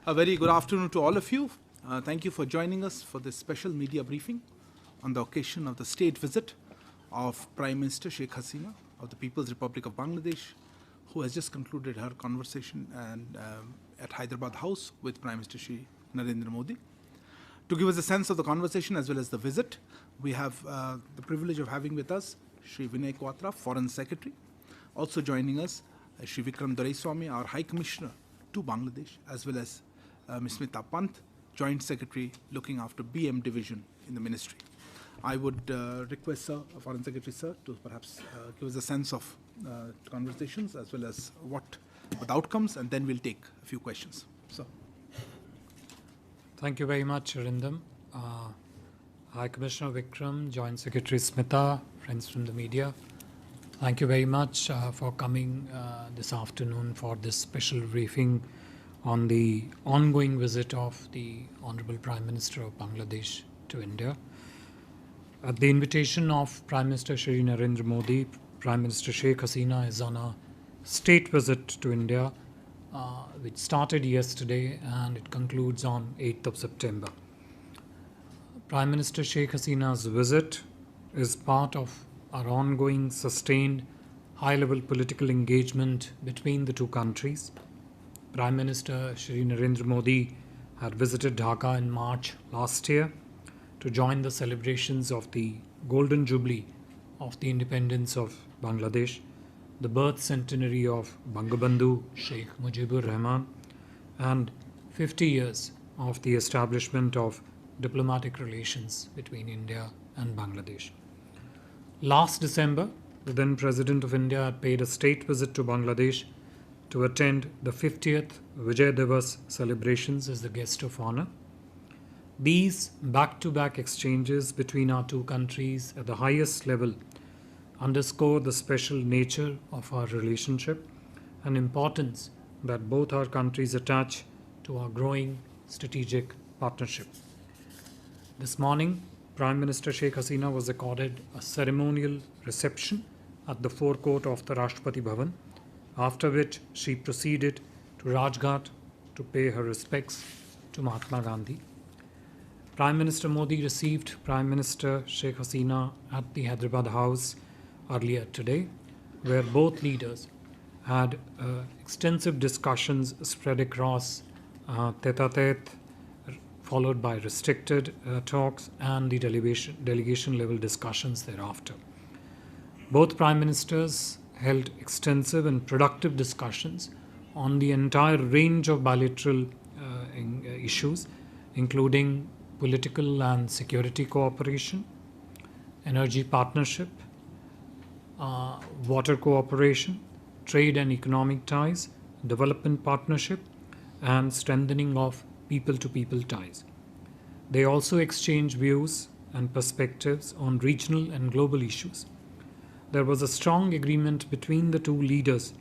A very good afternoon to all of you. Thank you for joining us for this special media briefing on the occasion of the state visit of Prime Minister Sheikh Hasina of the People's Republic of Bangladesh, who has just concluded her conversation at Hyderabad House with Prime Minister Shri Narendra Modi. To give us a sense of the conversation as well as the visit, we have the privilege of having with us Shri Vinay Quatra, Foreign Secretary. Also joining us, Shri Vikram Doraiswamy, our High Commissioner to Bangladesh, as well as Ms. Smita Pant, Joint Secretary looking after BM Division in the Ministry. I would request, Sir, Foreign Secretary, Sir, to perhaps give us a sense of conversations as well as what the outcomes, and then we'll take a few questions. So. Thank you very much, Arindam. High Commissioner Vikram, Joint Secretary Smita, friends from the media. Thank you very much for coming this afternoon for this special briefing on the ongoing visit of the Honorable Prime Minister of Bangladesh to India. At the invitation of Prime Minister Shri Narendra Modi, Prime Minister Sheikh Hasina is on a state visit to India, which started yesterday and it concludes on 8th of September. Prime Minister Sheikh Hasina's visit is part of our ongoing sustained high-level political engagement between the two countries. Prime Minister Shri Narendra Modi had visited Dhaka in March last year to join the celebrations of the Golden Jubilee of the independence of Bangladesh, the birth centenary of Bangabandhu Sheikh Mujibur Rahman, and 50 years of the establishment of diplomatic relations between India and Bangladesh. Last December, the then President of India had paid a state visit to Bangladesh to attend the 50th Vijay Diwas celebrations as the guest of honor. These back-to-back exchanges between our two countries at the highest level underscore the special nature of our relationship and importance that both our countries attach to our growing strategic partnership. This morning, Prime Minister Sheikh Hasina was accorded a ceremonial reception at the forecourt of the Rashtrapati Bhavan, after which she proceeded to Rajghat to pay her respects to Mahatma Gandhi. Prime Minister Modi received Prime Minister Sheikh Hasina at the Hyderabad House earlier today, where both leaders had extensive discussions spread across tete-a-tete, followed by restricted talks and the delegation level discussions thereafter. Both Prime Ministers held extensive and productive discussions on the entire range of bilateral issues, including political and security cooperation, energy partnership, water cooperation, trade and economic ties, development partnership, and strengthening of people-to-people ties. They also exchanged views and perspectives on regional and global issues. There was a strong agreement between the two leaders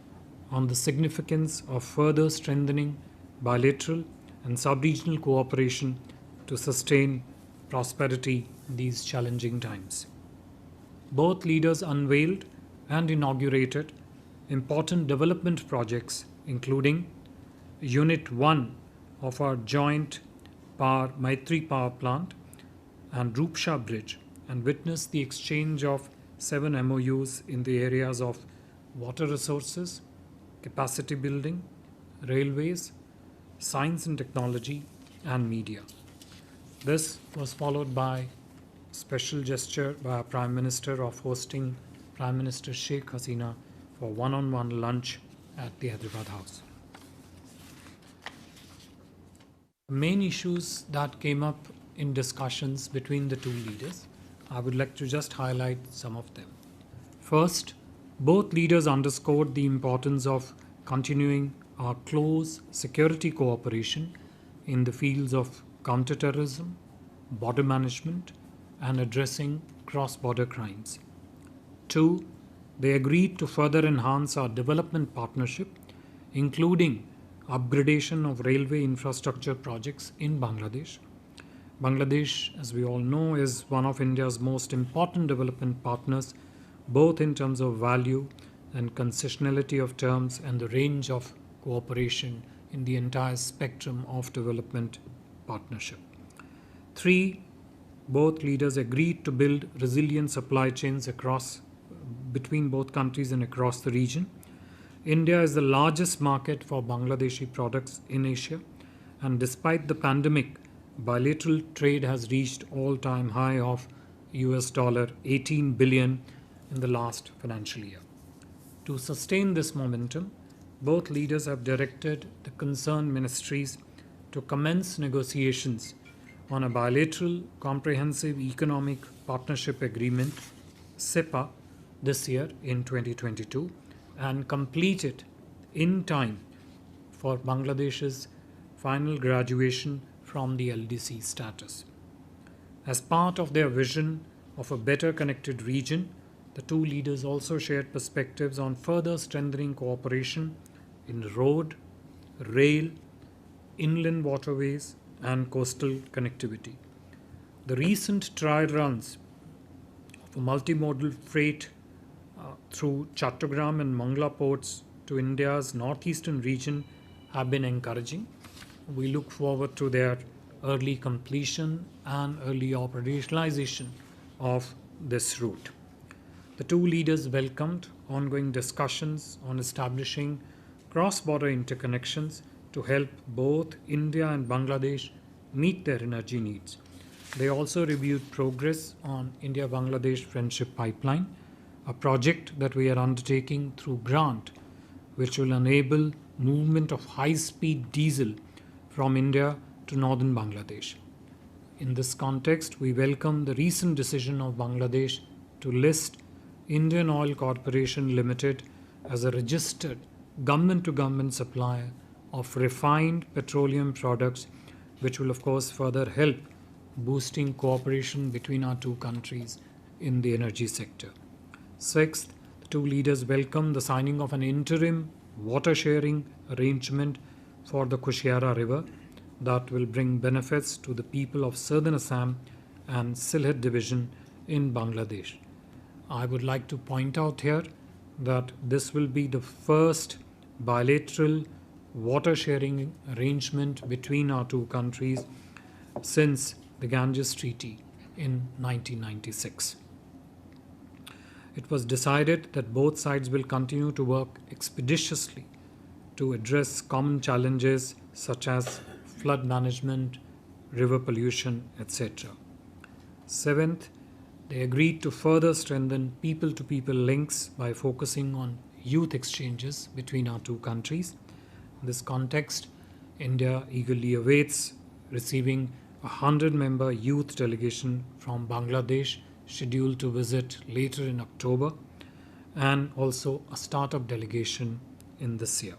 on the significance of further strengthening bilateral and sub-regional cooperation to sustain prosperity in these challenging times. Both leaders unveiled and inaugurated important development projects, including Unit 1 of our joint Maitri power plant and Rupsha Bridge, and witnessed the exchange of 7 MOUs in the areas of water resources, capacity building, railways, science and technology, and media. This was followed by a special gesture by our Prime Minister of hosting Prime Minister Sheikh Hasina for one-on-one lunch at the Hyderabad House. The main issues that came up in discussions between the two leaders, I would like to just highlight some of them. First, both leaders underscored the importance of continuing our close security cooperation in the fields of counterterrorism, border management, and addressing cross-border crimes. 2, they agreed to further enhance our development partnership, including upgradation of railway infrastructure projects in Bangladesh. Bangladesh, as we all know, is one of India's most important development partners, both in terms of value and concessionality of terms and the range of cooperation in the entire spectrum of development partnership. 3. Both leaders agreed to build resilient supply chains between both countries and across the region. India is the largest market for Bangladeshi products in Asia, and despite the pandemic, bilateral trade has reached all-time high of $18 billion in the last financial year. To sustain this momentum, both leaders have directed the concerned ministries to commence negotiations on a bilateral comprehensive economic partnership agreement, CEPA, this year in 2022 and complete it in time for Bangladesh's final graduation from the LDC status. As part of their vision of a better connected region, the two leaders also shared perspectives on further strengthening cooperation in road, rail, inland waterways, and coastal connectivity. The recent trial runs of a multimodal freight through Chattogram and Mangla ports to India's northeastern region have been encouraging. We look forward to their early completion and early operationalization of this route. The two leaders welcomed ongoing discussions on establishing cross-border interconnections to help both India and Bangladesh meet their energy needs. They also reviewed progress on India-Bangladesh Friendship Pipeline, a project that we are undertaking through grant, which will enable movement of high-speed diesel from India to northern Bangladesh. In this context, we welcome the recent decision of Bangladesh to list Indian Oil Corporation Limited as a registered government-to-government supplier of refined petroleum products, which will of course further help boosting cooperation between our two countries in the energy sector. Sixth, the two leaders welcome the signing of an interim water sharing arrangement for the Kushiara River that will bring benefits to the people of southern Assam and Sylhet division in Bangladesh. I would like to point out here that this will be the first bilateral water sharing arrangement between our two countries since the Ganges Treaty in 1996. It was decided that both sides will continue to work expeditiously to address common challenges such as flood management, river pollution, etc. Seventh, they agreed to further strengthen people-to-people links by focusing on youth exchanges between our two countries. In this context, India eagerly awaits receiving a 100-member youth delegation from Bangladesh scheduled to visit later in October, and also a startup delegation in this year.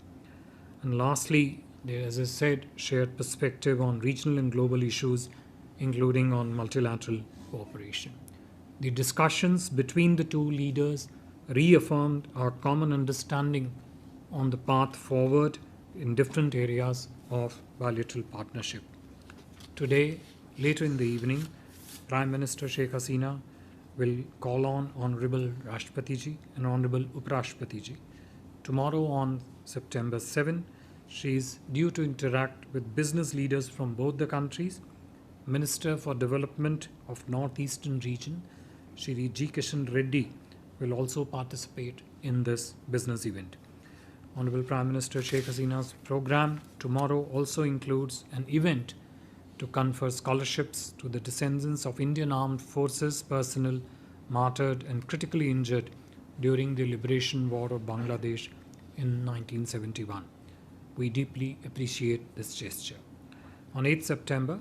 And lastly, they, as I said, shared perspective on regional and global issues, including on multilateral cooperation. The discussions between the two leaders reaffirmed our common understanding on the path forward in different areas of bilateral partnership. Today, later in the evening, Prime Minister Sheikh Hasina will call on Honorable Rashtrapati Ji and Honorable Uprashtrapati Ji. Tomorrow on September 7, she is due to interact with business leaders from both the countries. Minister for Development of Northeastern Region, Shri G. Kishan Reddy, will also participate in this business event. Honorable Prime Minister Sheikh Hasina's program tomorrow also includes an event to confer scholarships to the descendants of Indian Armed Forces personnel martyred and critically injured during the Liberation War of Bangladesh in 1971. We deeply appreciate this gesture. On 8 September,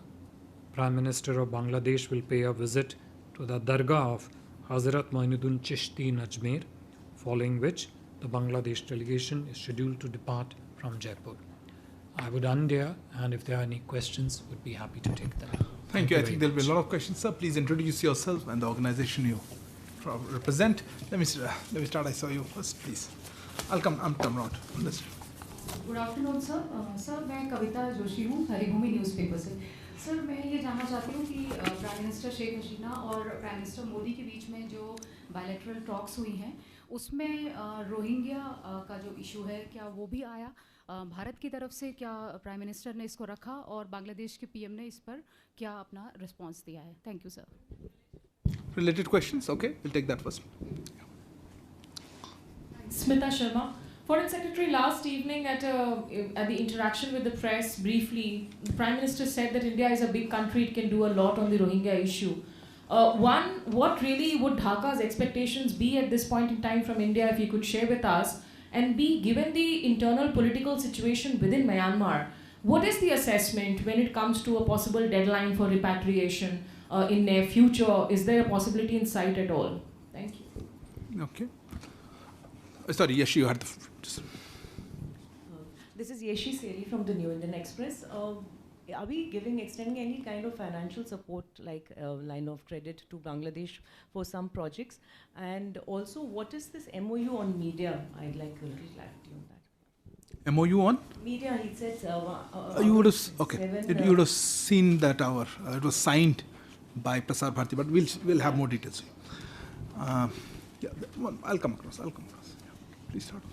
Prime Minister of Bangladesh will pay a visit to the Dargah of Hazrat Moinuddin Chishti in Ajmer, following which the Bangladesh delegation is scheduled to depart from Jaipur. I would end here, and if there are any questions, would be happy to take them. Thank you. I think there'll be a lot of questions, sir. Please introduce yourself and the organization you represent. Let me start. I saw you first, please. I'm come round. Good afternoon sir sir मैं कविता जोशी हूँ Haribhoomi newspaper से। Sir मैं ये जानना चाहती हूँ कि prime minister Sheikh Hasina और प्राइम मिनिस्टर मोदी के बीच में जो बायलैटरल टॉक्स हुई हैं उसमें रोहिंग्या का जो इशू है क्या वो भी आया? भारत की तरफ से क्या प्राइम मिनिस्टर ने इसको रखा और बांग्लादेश के पीएम ने इस पर क्या अपना रिस्पांस दिया है? Thank you sir. Related questions? Okay, we'll take that first. Smita Sharma. Foreign Secretary, last evening at the interaction with the press, briefly, the Prime Minister said that India is a big country, it can do a lot on the Rohingya issue. One, what really would Dhaka's expectations be at this point in time from India, if you could share with us? And B, given the internal political situation within Myanmar, what is the assessment when it comes to a possible deadline for repatriation in near future? Is there a possibility in sight at all? Thank you. Okay. Sorry, Yeshi, you had the... This is Yeshi Seri from the New Indian Express. Are we extending any kind of financial support, like line of credit to Bangladesh for some projects? And also, what is this MOU on media? I'd like a little clarity on that. MOU on? Media, he said. You would have, okay. You would have seen that it was signed by Prasar Bharati, but we'll have more details. Yeah, I'll come across. Yeah. Please start.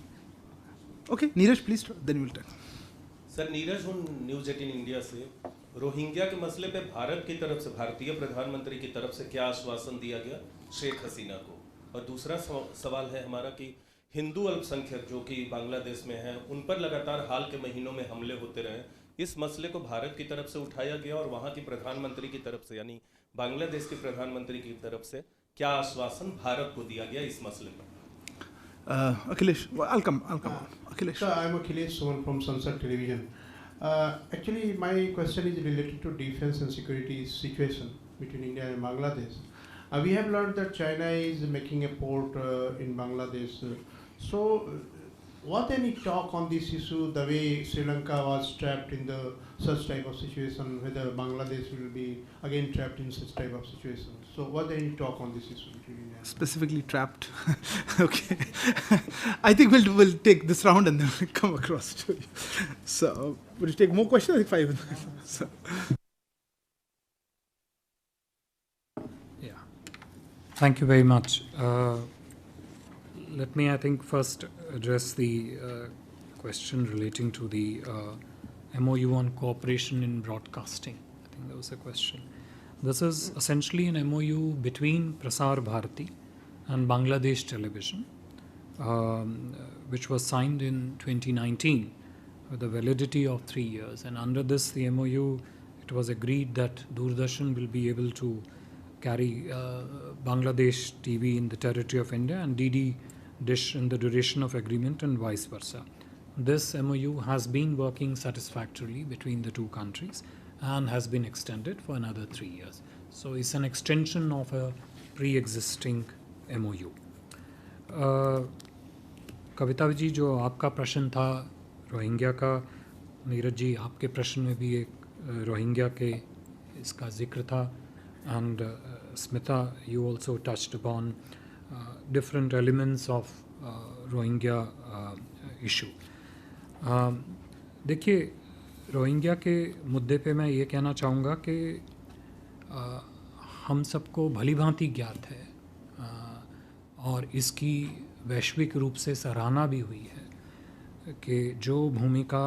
Okay, Neeraj, please start. Then we'll talk. Sir Neeraj हूँ news 18 India से। Rohingya के मसले पे भारत की तरफ से, भारतीय प्रधानमंत्री की तरफ से क्या आश्वासन दिया गया शेख हसीना को? और दूसरा सवाल है हमारा कि हिंदू अल्पसंख्यक जो कि बांग्लादेश में हैं, उन पर लगातार हाल के महीनों में हमले होते रहे। इस मसले को भारत की तरफ से उठाया गया और वहाँ की प्रधानमंत्री की तरफ से, यानी बांग्लादेश के प्रधानमंत्री की तरफ से क्या आश्वासन भारत को दिया गया इस मसले पर? Akhilesh, I'll come. Akhilesh. Sir, I'm Akhilesh Sohan from Sunset Television. Actually, my question is related to defense and security situation between India and Bangladesh. We have learned that China is making a port in Bangladesh. So, was any talk on this issue, the way Sri Lanka was trapped in such type of situation, whether Bangladesh will be again trapped in such type of situation? So, was there any talk on this issue between India and Specifically trapped. Okay. I think we'll take this round and then we'll come across to you. So, would you take more questions? I think 5. So. Yeah. Thank you very much. Let me, I think, first address the question relating to the MOU on cooperation in broadcasting. I think that was a question. This is essentially an MOU between Prasar Bharati and Bangladesh Television, which was signed in 2019 with a validity of 3 years. And under this, the MOU, it was agreed that Doordarshan will be able to carry Bangladesh TV in the territory of India and DD Dish in the duration of agreement and vice versa. This MOU has been working satisfactorily between the two countries and has been extended for another 3 years. So it's an extension of a pre-existing MOU. Kavita ji, जो आपका प्रश्न था Rohingya का, नीरज जी आपके प्रश्न में भी एक रोहिंग्या के इसका जिक्र था, and Smita, you also touched upon different elements of Rohingya issue. देखिए, रोहिंग्या के मुद्दे पे मैं ये कहना चाहूँगा कि हम सबको भली भांति ज्ञात है और इसकी वैश्विक रूप से सराहना भी हुई है कि जो भूमिका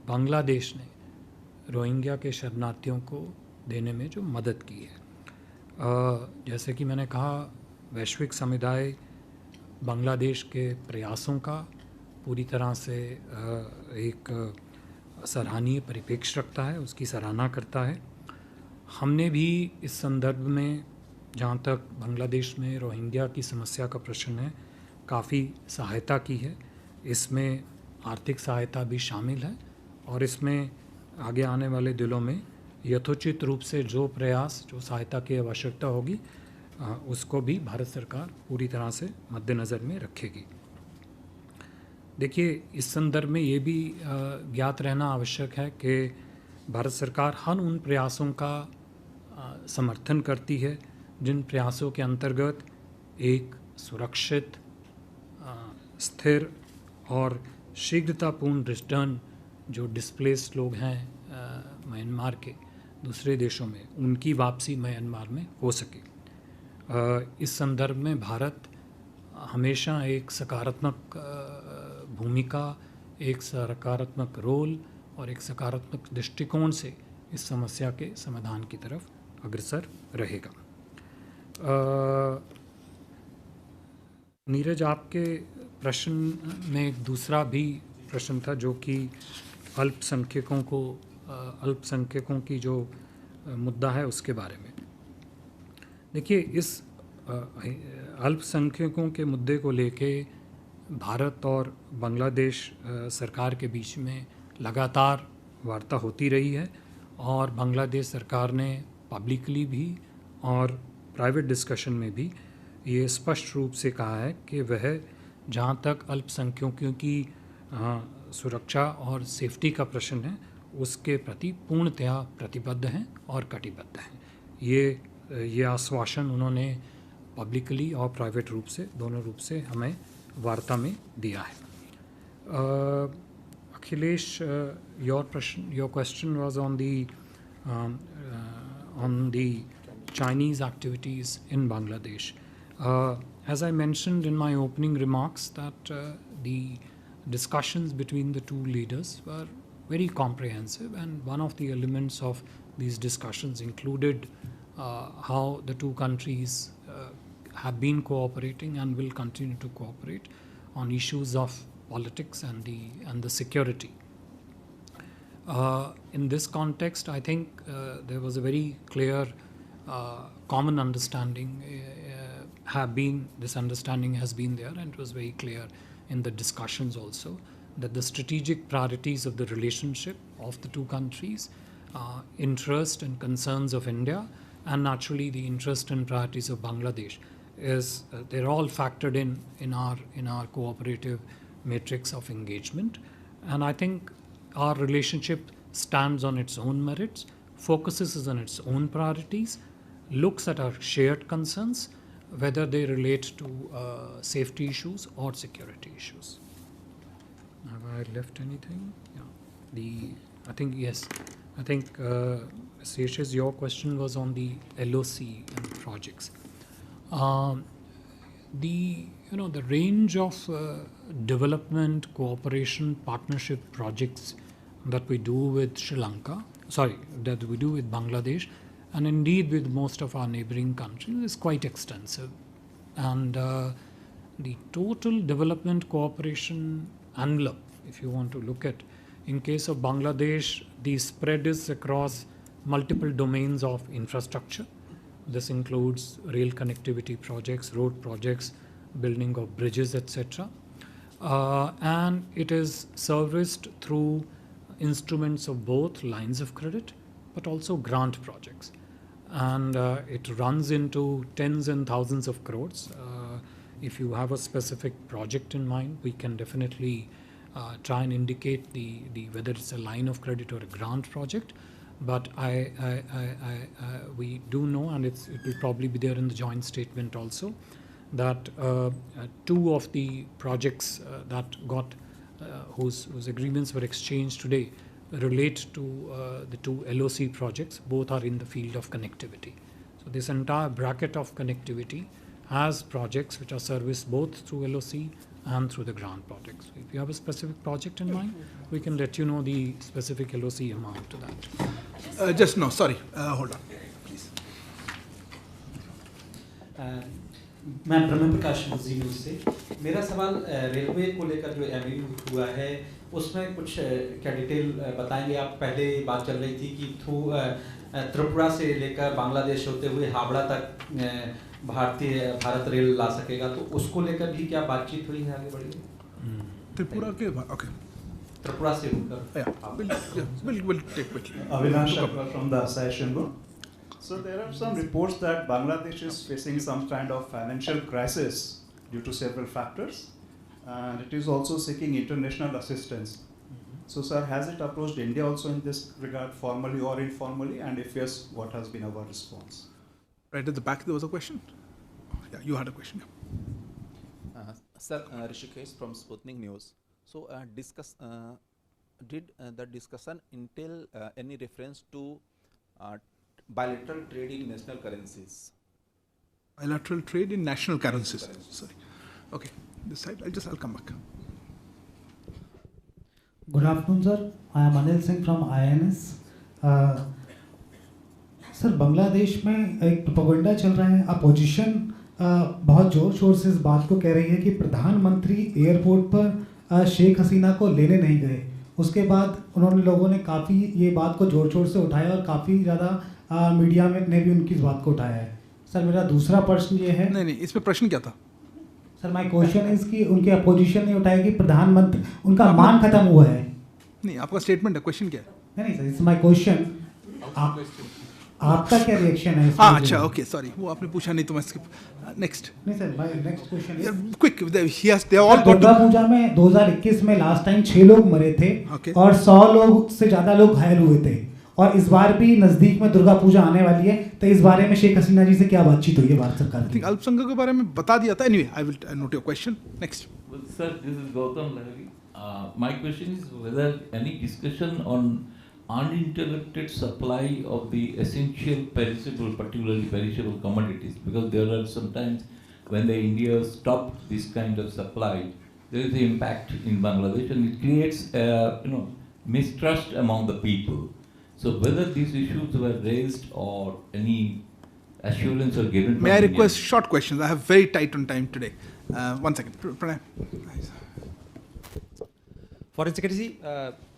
बांग्लादेश ने रोहिंग्या के शरणार्थियों को देने में जो मदद की है, जैसे कि मैंने कहा, वैश्विक समुदाय बांग्लादेश के प्रयासों का पूरी तरह से एक सराहनीय परिप्रेक्ष्य रखता है, उसकी सराहना करता है। हमने भी इस संदर्भ में, जहाँ तक बांग्लादेश में रोहिंग्या की समस्या का प्रश्न है, काफ़ी सहायता की है। इसमें आर्थिक सहायता भी शामिल है और इसमें आगे आने वाले दिनों में यथोचित रूप से जो प्रयास, जो सहायता की आवश्यकता होगी, उसको भी भारत सरकार पूरी तरह से मद्देनज़र में रखेगी। देखिए, इस संदर्भ में ये भी ज्ञात रहना आवश्यक है कि भारत सरकार हर उन प्रयासों का समर्थन करती है जिन प्रयासों के अंतर्गत एक सुरक्षित, स्थिर और शीघ्रतापूर्ण रिटर्न जो डिस्प्लेस्ड लोग हैं म्यांमार के दूसरे देशों में, उनकी वापसी म्यांमार में हो सके। इस संदर्भ में भारत हमेशा एक सकारात्मक भूमिका, एक सकारात्मक रोल और एक सकारात्मक दृष्टिकोण से इस समस्या के समाधान की तरफ अग्रसर रहेगा। नीरज, आपके प्रश्न में एक दूसरा भी प्रश्न था जो कि अल्पसंख्यकों की जो मुद्दा है उसके बारे में। देखिए, इस अल्पसंख्यकों के मुद्दे को लेके भारत और बांग्लादेश सरकार के बीच में लगातार वार्ता होती रही है और बांग्लादेश सरकार ने पब्लिकली भी और प्राइवेट डिस्कशन में भी ये स्पष्ट रूप से कहा है कि वह जहाँ तक अल्पसंख्यकों की सुरक्षा और सेफ्टी का प्रश्न है उसके प्रति पूर्णतया प्रतिबद्ध हैं और कटिबद्ध हैं। ये आश्वासन उन्होंने पब्लिकली और प्राइवेट रूप से, दोनों रूप से हमें वार्ता में दिया है। Akhilesh, your question was on the Chinese activities in Bangladesh. As I mentioned in my opening remarks, that the discussions between the two leaders were very comprehensive, and one of the elements of these discussions included how the two countries have been cooperating and will continue to cooperate on issues of politics and the security. In this context, I think there was a very clear common understanding. This understanding has been there, and it was very clear in the discussions also that the strategic priorities of the relationship of the two countries, interest and concerns of India, and naturally the interest and priorities of Bangladesh is they're all factored in our cooperative matrix of engagement. And I think our relationship stands on its own merits, focuses on its own priorities, looks at our shared concerns, whether they relate to safety issues or security issues. Have I left anything? Yeah. I think Seychelles, your question was on the LOC and projects. The range of development, cooperation, partnership projects that we do with that we do with Bangladesh, and indeed with most of our neighboring countries, is quite extensive. And the total development cooperation envelope, if you want to look at, in case of Bangladesh, the spread is across multiple domains of infrastructure. This includes rail connectivity projects, road projects, building of bridges, etc. And it is serviced through instruments of both lines of credit, but also grant projects. And it runs into tens and thousands of crores. If you have a specific project in mind, we can definitely try and indicate whether it's a line of credit or a grant project. But we do know, and it will probably be there in the joint statement also, that two of the projects that got whose agreements were exchanged today relate to the two LOC projects. Both are in the field of connectivity. So this entire bracket of connectivity has projects which are serviced both through LOC and through the grant projects. If you have a specific project in mind, we can let you know the specific LOC amount to that. Hold on, please. मैं ब्रह्म Prakash ji news से, मेरा सवाल railway को लेकर जो MU हुआ है उसमें कुछ क्या डिटेल बताएंगे आप? पहले बात चल रही थी कि त्रिपुरा से लेकर बांग्लादेश होते हुए हावड़ा तक भारत रेल ला सकेगा, तो उसको लेकर भी क्या बातचीत हुई है, आगे बढ़ी है? त्रिपुरा से होकर We'll take quickly. Avinash from the session. So there are some reports that Bangladesh is facing some kind of financial crisis due to several factors, and it is also seeking international assistance. So sir, has it approached India also in this regard, formally or informally, and if yes, what has been our response? Right at the back there was a question. Yeah, you had a question. Sir, Rishikesh from Sputnik News. So did the discussion entail any reference to bilateral trade in national currencies? Bilateral trade in national currencies. Sorry. Okay, this side. I'll come back. Good afternoon, sir. I am Anil Singh from INS. Sir Bangladesh में एक propaganda चल रहा है, opposition बहुत जोर शोर से इस बात को कह रही है कि प्रधानमंत्री एयरपोर्ट पर शेख हसीना को लेने नहीं गए। उसके बाद उन्होंने लोगों ने काफ़ी ये बात को जोर शोर से उठाया और काफ़ी ज़्यादा मीडिया में ने भी उनकी इस बात को उठाया है। सर मेरा दूसरा प्रश्न ये है, नहीं, इसमें प्रश्न क्या था? सर माय क्वेश्चन इज कि उनके अपोजिशन ने उठाया कि प्रधानमंत्री उनका मान खत्म हुआ है। नहीं, आपका स्टेटमेंट है, क्वेश्चन क्या है? नहीं सर, इट्स माय क्वेश्चन। आपका क्या रिएक्शन है? हाँ अच्छा, ओके, सॉरी, वो आपने पूछा नहीं तो मैं नेक्स्ट। नहीं sir, my next question is quick, he has they all got. Durga Puja में 2021 में लास्ट टाइम 6 लोग मरे थे और 100 लोग से ज्यादा लोग घायल हुए थे, और इस बार भी नजदीक में दुर्गा पूजा आने वाली है, तो इस बारे में शेख हसीना जी से क्या बातचीत हुई है भारत सरकार की? अल्पसंख्यकों के बारे में बता दिया था। Anyway, I will not your question. Next. Sir, this is Gautam Lahiri. My question is whether any discussion on uninterrupted supply of the essential perishable, particularly perishable commodities, because there are sometimes when the India stop this kind of supply, there is the impact in Bangladesh and it creates mistrust among the people. So whether these issues were raised or any assurance are given. May I request short questions? I have very tight on time today. One second. Pranay. Foreign secretary ji,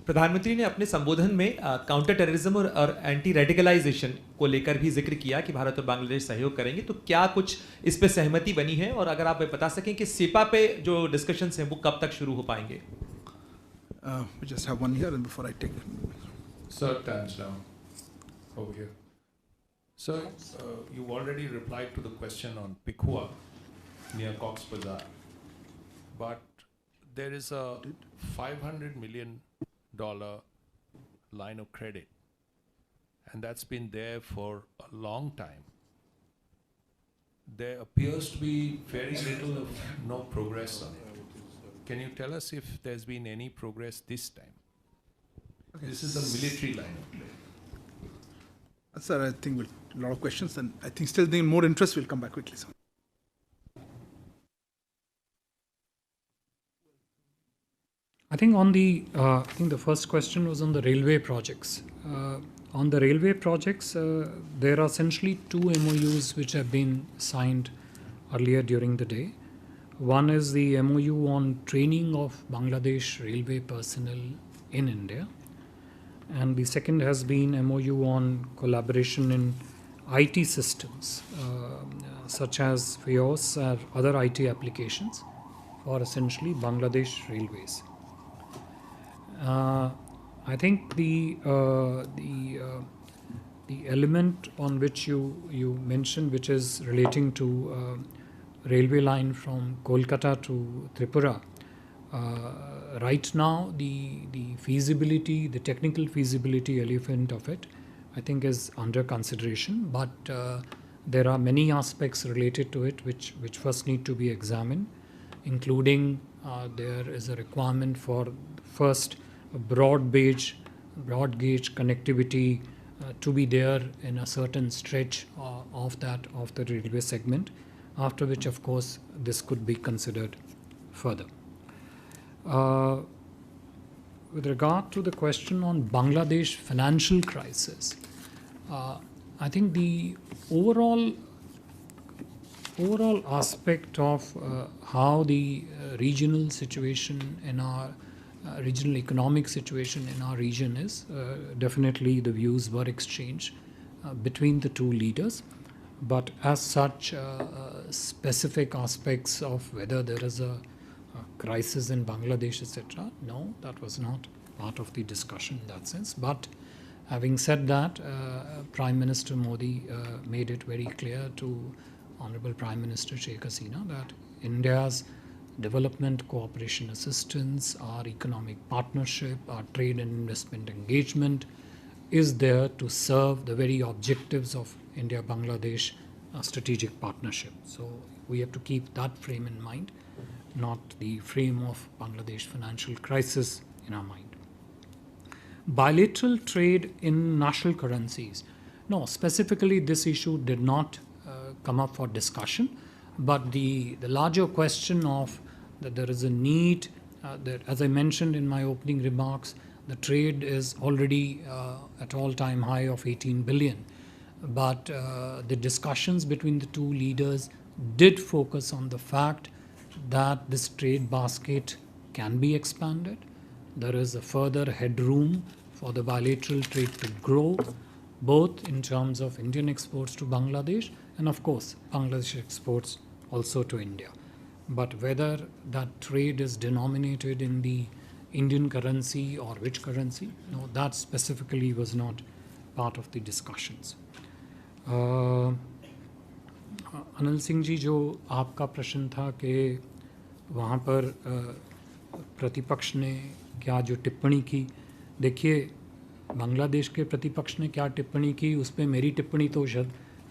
प्रधानमंत्री ने अपने संबोधन में counter terrorism और anti radicalisation को लेकर भी जिक्र किया कि भारत और बांग्लादेश सहयोग करेंगे, तो क्या कुछ इस पे सहमति बनी है, और अगर आप बता सकें कि सेपा पे जो डिस्कशंस हैं वो कब तक शुरू हो पाएंगे? We just have one here and before I take it. Sir, time's down. Over here. Sir, you already replied to the question on Pikhua near Cox's Bazar, but there is a $500 million line of credit, and that's been there for a long time. There appears to be very little of no progress on it. Can you tell us if there's been any progress this time? Okay. This is a military line of credit. Sir, I think a lot of questions, and I think still need more interest. We'll come back quickly, sir. I think the first question was on the railway projects. On the railway projects, there are essentially 2 MOUs which have been signed earlier during the day. One is the MOU on training of Bangladesh railway personnel in India, and the second has been MOU on collaboration in IT systems, such as FIOS or other IT applications for essentially Bangladesh railways. I think the element on which you mentioned, which is relating to railway line from Kolkata to Tripura, right now the feasibility, the technical feasibility element of it, I think is under consideration, but there are many aspects related to it which first need to be examined, including there is a requirement for first a broad gauge connectivity to be there in a certain stretch of the railway segment, after which of course this could be considered further. With regard to the question on Bangladesh financial crisis, I think the overall aspect of how the regional situation in our regional economic situation in our region is, definitely the views were exchanged between the 2 leaders, but as such specific aspects of whether there is a crisis in Bangladesh, etc., no, that was not part of the discussion in that sense. But having said that, Prime Minister Modi made it very clear to Honorable Prime Minister Sheikh Hasina that India's development cooperation assistance, our economic partnership, our trade and investment engagement is there to serve the very objectives of India-Bangladesh strategic partnership. So we have to keep that frame in mind, not the frame of Bangladesh financial crisis in our mind. Bilateral trade in national currencies. No, specifically this issue did not come up for discussion. But the larger question of that there is a need, that as I mentioned in my opening remarks, the trade is already at all-time high of 18 billion. But the discussions between the two leaders did focus on the fact that this trade basket can be expanded. There is a further headroom for the bilateral trade to grow, both in terms of Indian exports to Bangladesh and of course Bangladesh exports also to India. But whether that trade is denominated in the Indian currency or which currency, no, that specifically was not part of the discussions. Anil Singh ji, जो आपका प्रश्न था कि वहाँ पर प्रतिपक्ष ने क्या जो टिप्पणी की, देखिए बांग्लादेश के प्रतिपक्ष ने क्या टिप्पणी की उस पर मेरी टिप्पणी तो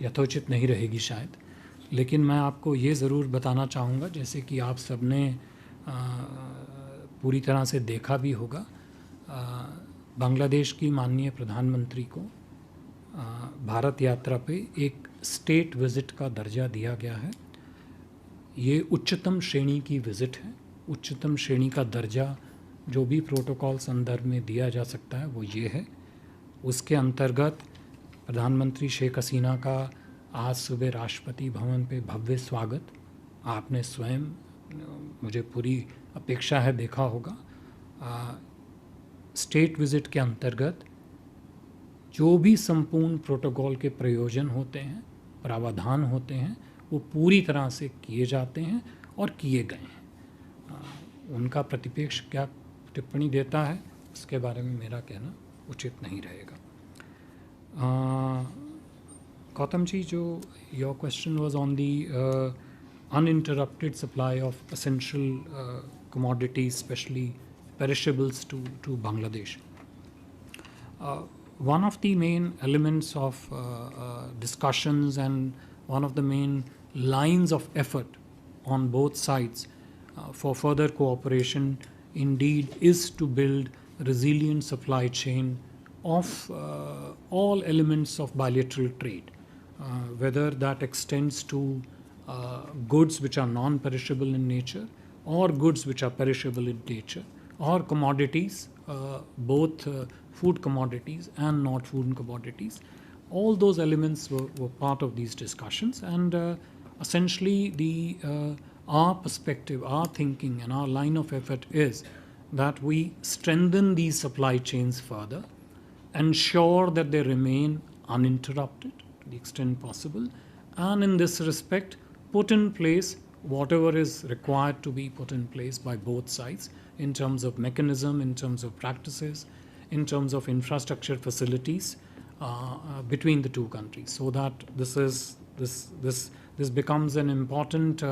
यथोचित नहीं रहेगी शायद, लेकिन मैं आपको ये ज़रूर बताना चाहूँगा, जैसे कि आप सब ने पूरी तरह से देखा भी होगा, बांग्लादेश की माननीय प्रधानमंत्री को भारत यात्रा पे एक स्टेट विज़िट का दर्जा दिया गया है। ये उच्चतम श्रेणी की विज़िट है। उच्चतम श्रेणी का दर्जा जो भी प्रोटोकॉल संदर्भ में दिया जा सकता है वो ये है। उसके अंतर्गत प्रधानमंत्री शेख हसीना का आज सुबह राष्ट्रपति भवन पे भव्य स्वागत, आपने स्वयं, मुझे पूरी अपेक्षा है, देखा होगा। स्टेट विज़िट के अंतर्गत जो भी संपूर्ण प्रोटोकॉल के प्रयोजन होते हैं, प्रावधान होते हैं, वो पूरी तरह से किए जाते हैं और किए गए हैं। उनका प्रतिपक्ष क्या टिप्पणी देता है उसके बारे में मेरा कहना उचित नहीं रहेगा। गौतम जी, जो your question was on the uninterrupted supply of essential commodities, especially perishables to Bangladesh. One of the main elements of discussions and one of the main lines of effort on both sides for further cooperation indeed is to build resilient supply chain of all elements of bilateral trade, whether that extends to goods which are non-perishable in nature or goods which are perishable in nature, or commodities, both food commodities and not food commodities. All those elements were part of these discussions, and essentially our perspective, our thinking and our line of effort is that we strengthen these supply chains further, ensure that they remain uninterrupted to the extent possible, and in this respect put in place whatever is required to be put in place by both sides in terms of mechanism, in terms of practices, in terms of infrastructure facilities between the two countries, so that this becomes an important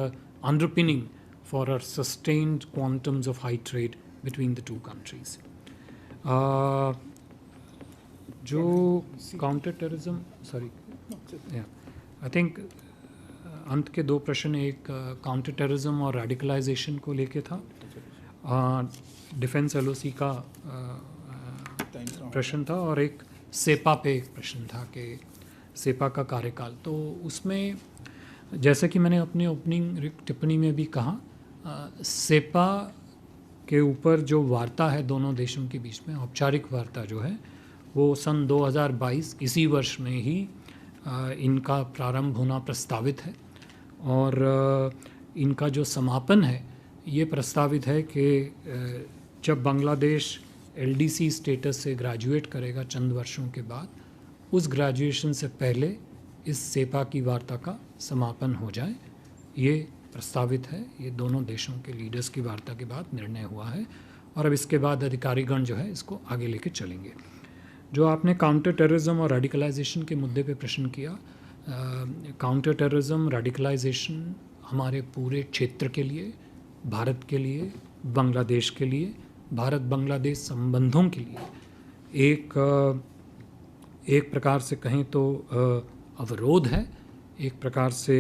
underpinning for a sustained quantums of high trade between the two countries. जो counter terrorism, sorry, yeah, I think अंत के दो प्रश्न, एक counter terrorism और radicalisation को लेके था, डिफेंस एलओसी का प्रश्न था, और एक सेपा पे एक प्रश्न था कि सेपा का कार्यकाल। तो उसमें जैसे कि मैंने अपनी ओपनिंग टिप्पणी में भी कहा, सेपा के ऊपर जो वार्ता है दोनों देशों के बीच में, औपचारिक वार्ता जो है, वो सन 2022 इसी वर्ष में ही इनका प्रारंभ होना प्रस्तावित है, और इनका जो समापन है ये प्रस्तावित है कि जब बांग्लादेश एलडीसी स्टेटस से ग्रेजुएट करेगा चंद वर्षों के बाद, उस ग्रेजुएशन से पहले इस सेपा की वार्ता का समापन हो जाए, ये प्रस्तावित है। ये दोनों देशों के लीडर्स की वार्ता के बाद निर्णय हुआ है, और अब इसके बाद अधिकारीगण जो है इसको आगे लेके चलेंगे। जो आपने काउंटर टेररिज्म और रेडिकलाइजेशन के मुद्दे पे प्रश्न किया, काउंटर टेररिज्म, रेडिकलाइजेशन हमारे पूरे क्षेत्र के लिए, भारत के लिए, बांग्लादेश के लिए, भारत बांग्लादेश संबंधों के लिए एक प्रकार से कहें तो अवरोध है, एक प्रकार से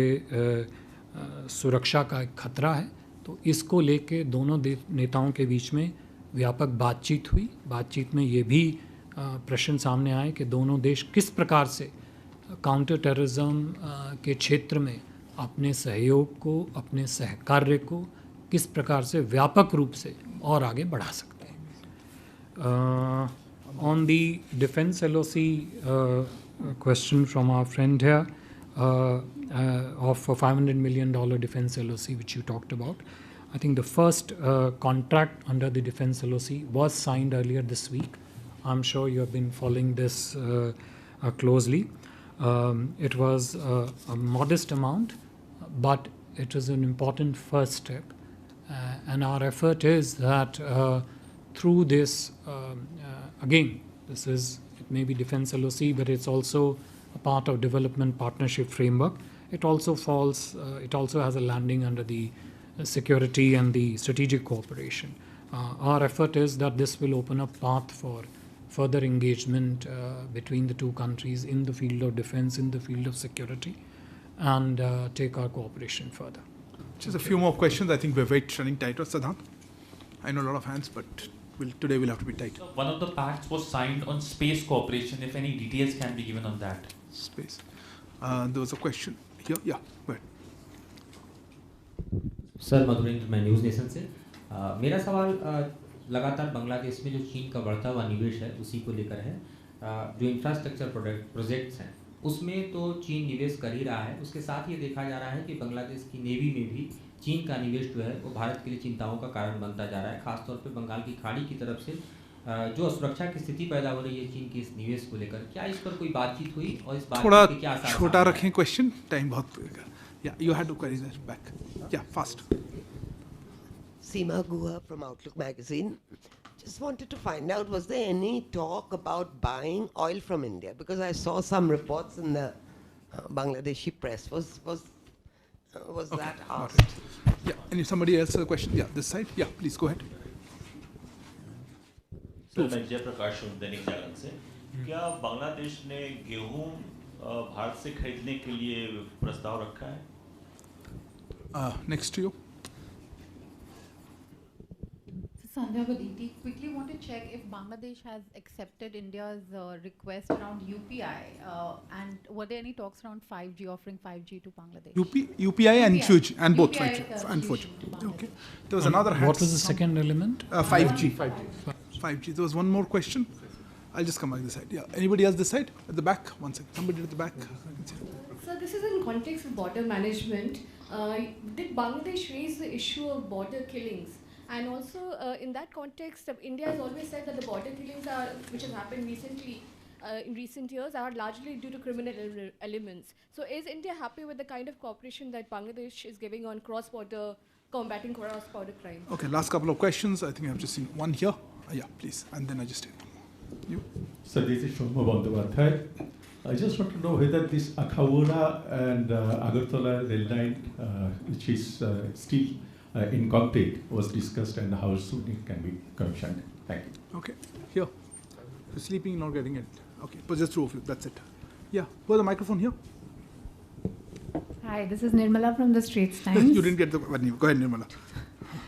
सुरक्षा का एक खतरा है। तो इसको लेके दोनों नेताओं के बीच में व्यापक बातचीत हुई। बातचीत में ये भी प्रश्न सामने आए कि दोनों देश किस प्रकार से काउंटर टेररिज्म के क्षेत्र में अपने सहयोग को, अपने सहकार्य को किस प्रकार से व्यापक रूप से और आगे बढ़ा सकते हैं. On the defense LOC question from our friend here of a $500 million defense LOC which you talked about, I think the first contract under the defense LOC was signed earlier this week. I'm sure you have been following this closely. It was a modest amount, but it is an important first step. And our effort is that through this, again, it may be defense LOC, but it's also a part of development partnership framework. It also has a landing under the security and the strategic cooperation. Our effort is that this will open up path for further engagement between the two countries in the field of defense, in the field of security, and take our cooperation further. Just a few more questions. I think we're running tight. Siddhant? I know a lot of hands, but today we'll have to be tight. One of the pacts was signed on space cooperation. If any details can be given on that. Space. There was a question here. Yeah, go ahead. Sir Madhurendra, मैं news nation से मेरा सवाल लगातार बांग्लादेश में जो चीन का बढ़ता हुआ निवेश है उसी को लेकर है. जो इंफ्रास्ट्रक्चर प्रोजेक्ट्स हैं उसमें तो चीन निवेश कर ही रहा है, उसके साथ ये देखा जा रहा है कि बांग्लादेश की नेवी में भी चीन का निवेश जो है वो भारत के लिए चिंताओं का कारण बनता जा रहा है. खासतौर पे बंगाल की खाड़ी की तरफ से जो असुरक्षा की स्थिति पैदा हो रही है चीन के इस निवेश को लेकर, क्या इस पर कोई बातचीत हुई और इस बातचीत के क्या आसार? थोड़ा छोटा रखें क्वेश्चन, टाइम बहुत. Yeah, you had to carry that back. Yeah, fast. Seema Guha from Outlook Magazine. Just wanted to find out, was there any talk about buying oil from India? Because I saw some reports in the Bangladeshi press. Was okay, that asked? Yeah, and somebody else has a question? Yeah, this side. Yeah, please go ahead. Sir, मैं जयप्रकाश हूँ दैनिक जागरण से. क्या बांग्लादेश ने गेहूं भारत से खरीदने के लिए प्रस्ताव रखा है? Next to you. Sandhya Baditi, quickly want to check if Bangladesh has accepted India's request around UPI, and were there any talks around 5G, offering 5G to Bangladesh? UPI and 4G, and both UPI 5G and 4G. Okay. There was another hand. What was the second element? 5G. 5G. There was one more question. I'll just come back this side. Yeah. Anybody else this side? At the back? One second. Somebody at the back. So this is in context of border management. Did Bangladesh raise the issue of border killings? And also, in that context, India has always said that the border killings which have happened recently, in recent years, are largely due to criminal elements. So is India happy with the kind of cooperation that Bangladesh is giving on cross-border, combating cross-border crime? Okay, last couple of questions. I think I've just seen one here. Yeah, please. And then I just take you. So this is Shoma Bandyopadhyay. I just want to know whether this Akhawura and Agartala rail line, which is still in conflict, was discussed and how soon it can be commissioned. Thank you. Okay, here. You're sleeping, not getting it. Okay, but just two of you, that's it. Yeah, go the microphone here. Hi, this is Nirmala from the Straits Times. You didn't get the one. Go ahead, Nirmala.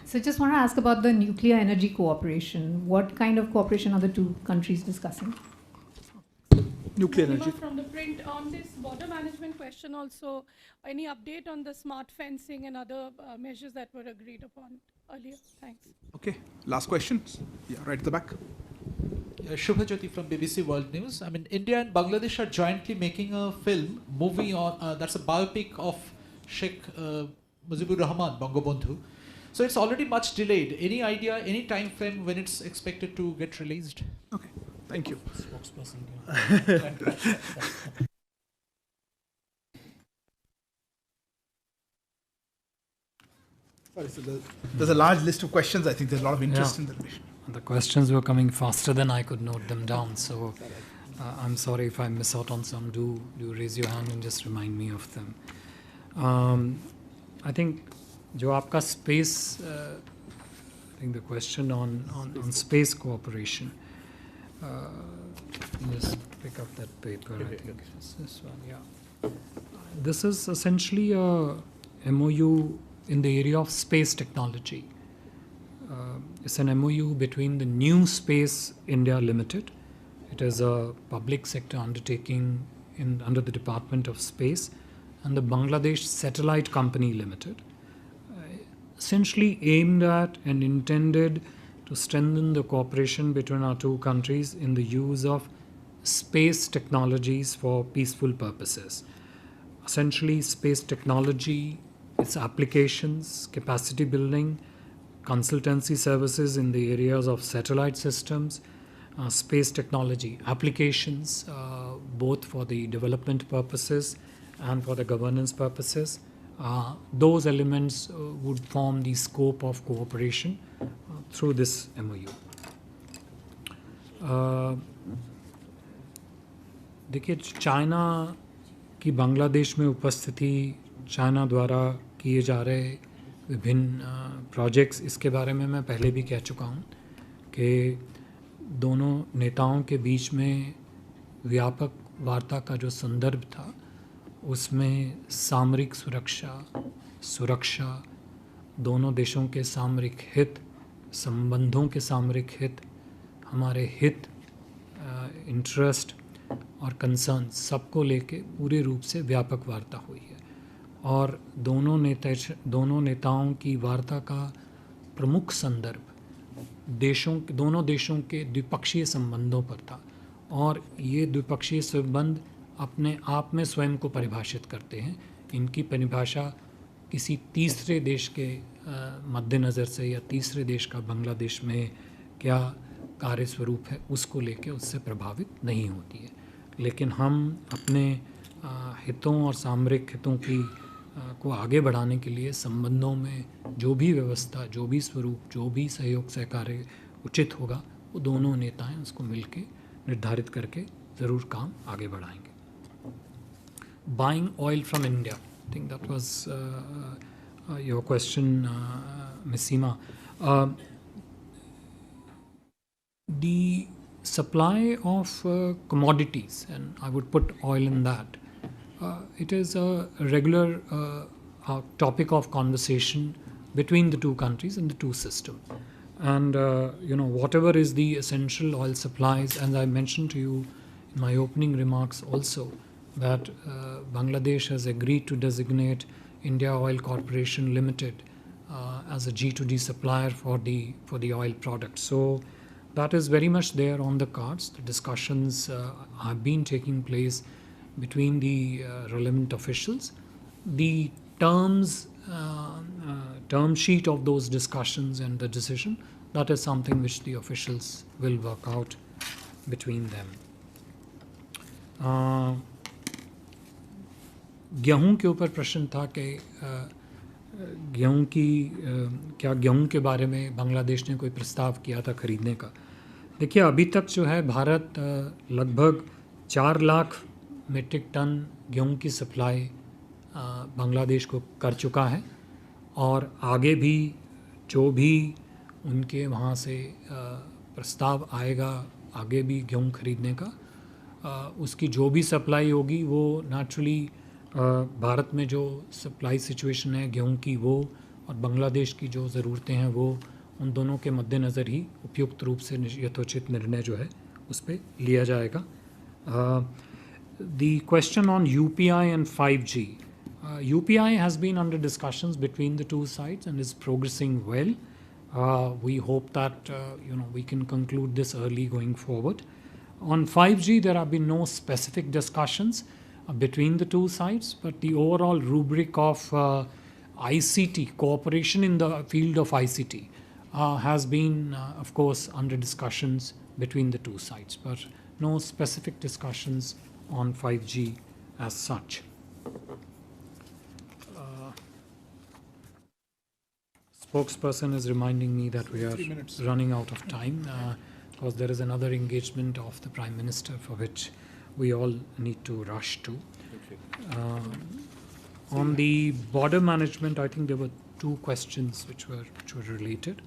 So just want to ask about the nuclear energy cooperation. What kind of cooperation are the two countries discussing? Nuclear energy. From the print on this border management question also, any update on the smart fencing and other measures that were agreed upon earlier? Thanks. Okay, last question. Yeah, right at the back. Shubha Jyoti from BBC World News. I mean, India and Bangladesh are jointly making a movie on, that's a biopic of Sheikh Mujibur Rahman, Bangabandhu. So it's already much delayed. Any idea, any time frame when it's expected to get released? Okay, thank you. Sorry, so there's a large list of questions. I think there's a lot of interest in the mission. The questions were coming faster than I could note them down. So I'm sorry if I miss out on some. Do raise your hand and just remind me of them. I think जो आपका space, I think the question on space cooperation. Just pick up that paper. I think it's this one. Yeah. This is essentially a MOU in the area of space technology. It's an MOU between the New Space India Limited. It is a public sector undertaking under the Department of Space, and the Bangladesh Satellite Company Limited, essentially aimed at and intended to strengthen the cooperation between our two countries in the use of space technologies for peaceful purposes. Essentially, space technology, its applications, capacity building, consultancy services in the areas of satellite systems, space technology applications, both for the development purposes and for the governance purposes. Those elements would form the scope of cooperation through this MOU. देखिए, China की बांग्लादेश में उपस्थिति, China द्वारा किए जा रहे विभिन्न projects, इसके बारे में मैं पहले भी कह चुका हूँ कि दोनों नेताओं के बीच में व्यापक वार्ता का जो संदर्भ था उसमें सामरिक सुरक्षा, दोनों देशों के सामरिक हित, संबंधों के सामरिक हित, हमारे हित, इंटरेस्ट और कंसर्न सबको लेके पूरे रूप से व्यापक वार्ता हुई है। और दोनों नेताओं की वार्ता का प्रमुख संदर्भ दोनों देशों के द्विपक्षीय संबंधों पर था, और ये द्विपक्षीय संबंध अपने आप में स्वयं को परिभाषित करते हैं। इनकी परिभाषा किसी तीसरे देश के मद्देनज़र से या तीसरे देश का बांग्लादेश में क्या कार्य स्वरूप है उसको लेके उससे प्रभावित नहीं होती है। लेकिन हम अपने हितों और सामरिक हितों की को आगे बढ़ाने के लिए संबंधों में जो भी व्यवस्था, जो भी स्वरूप, जो भी सहयोग सहकार्य उचित होगा, वो दोनों नेताएं उसको मिलके निर्धारित करके ज़रूर काम आगे बढ़ाएंगे। Buying oil from India, I think that was your question, Ms. Seema. The supply of commodities, and I would put oil in that, it is a regular topic of conversation between the two countries and the two systems. And whatever is the essential oil supplies, as I mentioned to you in my opening remarks also, that Bangladesh has agreed to designate India Oil Corporation Limited as a G2D supplier for the oil products. So that is very much there on the cards. The discussions have been taking place between the relevant officials. The term sheet of those discussions and the decision, that is something which the officials will work out between them. गेहूं के ऊपर प्रश्न था कि क्या गेहूं के बारे में बांग्लादेश ने कोई प्रस्ताव किया था खरीदने का। देखिए, अभी तक जो है भारत लगभग 4 लाख मीट्रिक टन गेहूं की सप्लाई बांग्लादेश को कर चुका है, और आगे भी जो भी उनके वहाँ से प्रस्ताव आएगा आगे भी गेहूं खरीदने का, उसकी जो भी सप्लाई होगी वो नेचुरली भारत में जो सप्लाई सिचुएशन है गेहूं की, वो और बांग्लादेश की जो ज़रूरतें हैं, वो उन दोनों के मद्देनज़र ही उपयुक्त रूप से यथोचित निर्णय जो है उस पर लिया जाएगा। The question on UPI and 5G. UPI has been under discussions between the two sides and is progressing well. We hope that we can conclude this early going forward. On 5G, there have been no specific discussions between the two sides, but the overall rubric of ICT, cooperation in the field of ICT, has been, of course, under discussions between the two sides, but no specific discussions on 5G as such. Spokesperson is reminding me that we are running out of time because there is another engagement of the Prime Minister for which we all need to rush to. On the border management, I think there were 2 questions which were related.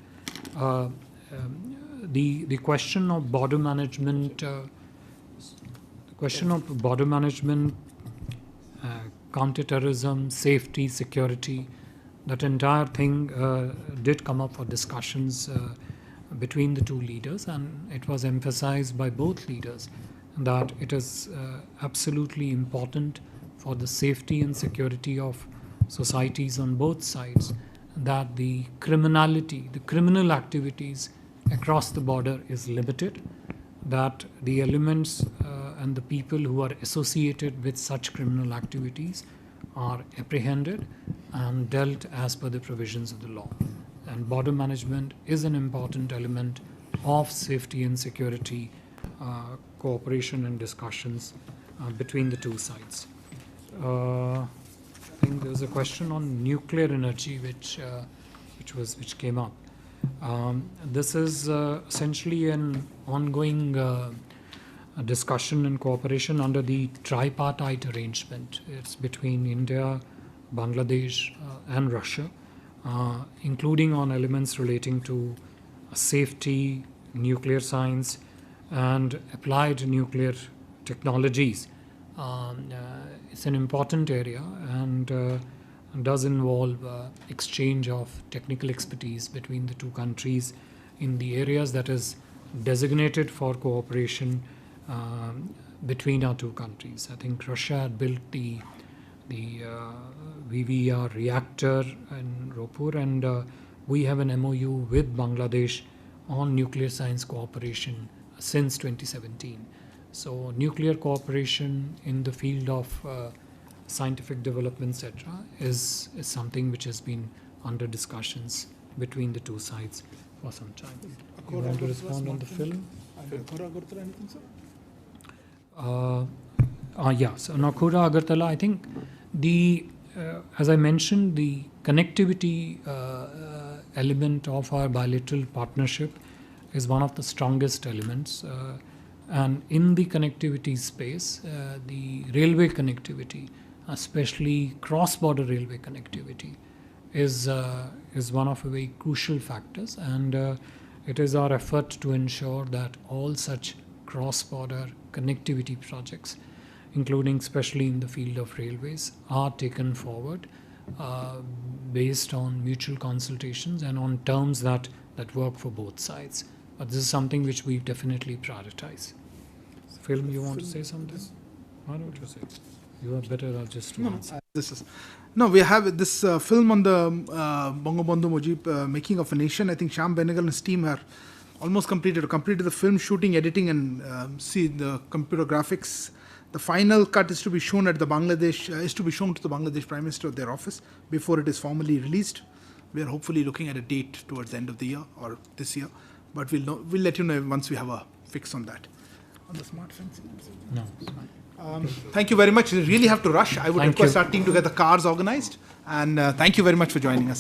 The question of border management, counter-terrorism, safety, security, that entire thing did come up for discussions between the two leaders, and it was emphasized by both leaders that it is absolutely important for the safety and security of societies on both sides, that the criminality, the criminal activities across the border is limited, that the elements and the people who are associated with such criminal activities are apprehended and dealt as per the provisions of the law. And border management is an important element of safety and security cooperation and discussions between the two sides. I think there was a question on nuclear energy which came up. This is essentially an ongoing discussion and cooperation under the tripartite arrangement. It's between India, Bangladesh, and Russia, including on elements relating to safety, nuclear science, and applied nuclear technologies. It's an important area and does involve exchange of technical expertise between the two countries in the areas that is designated for cooperation between our two countries. I think Russia had built the VVER reactor in Ropur, and we have an MOU with Bangladesh on nuclear science cooperation since 2017. So nuclear cooperation in the field of scientific development, etc., is something which has been under discussions between the two sides for some time. You want to respond on the film? Yeah, so Nakoda, Agartala, I think as I mentioned, the connectivity element of our bilateral partnership is one of the strongest elements. And in the connectivity space, the railway connectivity, especially cross-border railway connectivity, is one of the very crucial factors. And it is our effort to ensure that all such cross-border connectivity projects, including especially in the field of railways, are taken forward based on mutual consultations and on terms that work for both sides. But this is something which we definitely prioritize. Film, you want to say something? Why don't you say? You are better at just to answer. We have this film on the Bangabandhu Mujib making of a nation. I think Shyam Benegal and his team are almost completed the film shooting, editing, and see the computer graphics. The final cut is to be shown at the Bangladesh to the Bangladesh Prime Minister at their office before it is formally released. We are hopefully looking at a date towards the end of the year or this year, but we'll let you know once we have a fix on that. On the smart fencing. No, it's fine. Thank you very much. We really have to rush. I would request our team to get the cars organized, and thank you very much for joining us.